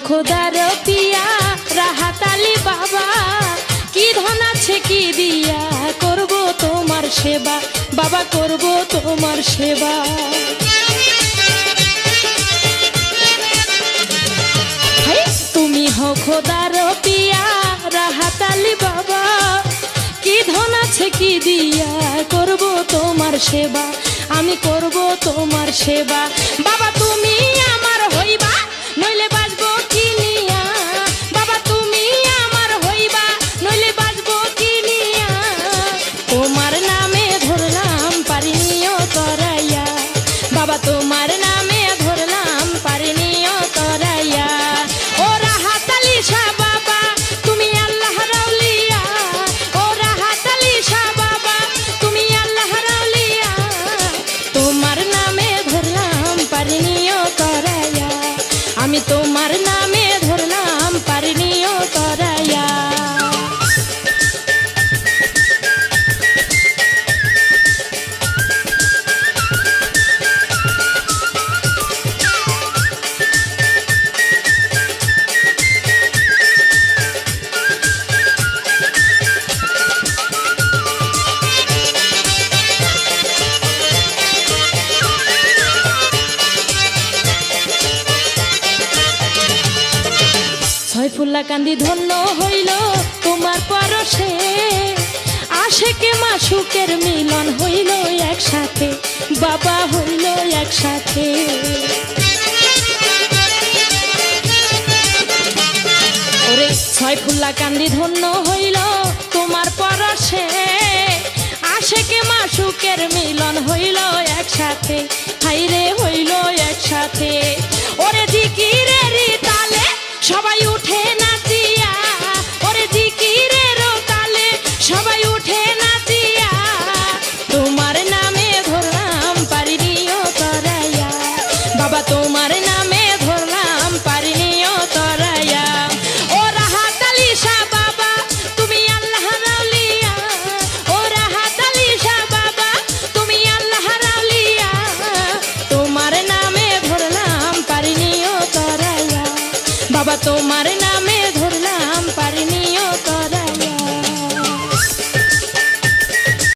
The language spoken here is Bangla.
খোদার পিয়া রাহাত আলী বাবা, কি ধন আছে কি দিয়া করব তোমার সেবা, বাবা করব তোমার সেবা। তুমি হও খোদার পিয়া রাহাত আলী বাবা, কি ধন আছে কি দিয়া করব তোমার সেবা, আমি করব তোমার সেবা। বাবা তুমি আমার হইবা নইলে বাঁচবো কি নিয়া, বাবা তুমি আমার হইবা নইলে বাঁচবো কি নিয়া, তোমার নামে ধরলাম পারিনিও তরাইয়া, বাবা তোমার নামে ধরলাম পারিনিও তরাইয়া। ও রাহাত আলী শাহ বাবা তুমি আল্লাহর আউলিয়া, ও রাহাত আলী শাহ বাবা তুমি আল্লাহর আউলিয়া, তোমার নামে ধরলাম পারিনিও তরাইয়া, আমি তোমার নামে ধরলাম পারিনিও তরাইয়া। ছয়ফুল্লা কান্দি ধন্য হইল তোমার পরশে, আশেকে মাসুকের মিলন হইল একসাথে, বাবা হইল একসাথে। ওরে ছয়ফুল্লা কান্দি ধন্য হইল তোমার পরশে, আশেকে মাসুকের মিলন হইল একসাথে, হাইরে হইল একসাথে। ওরে জিকিরের তালে সবাই উঠে নাচিয়া, ওরে জিকিরের তালে সবাই উঠে নাচিয়া, তোমার নামে ধরলাম পারিনিও তরাইয়া, বাবা তোমার নামে ধরলাম পারিনিও তরাইয়া। ও রাহাত আলী শাহ বাবা তুমি আল্লাহর আউলিয়া, ও রাহাত আলী শাহ বাবা তুমি আল্লাহর আউলিয়া, তোমার নামে ধরলাম পারিনিও তরাইয়া, বাবা তোমার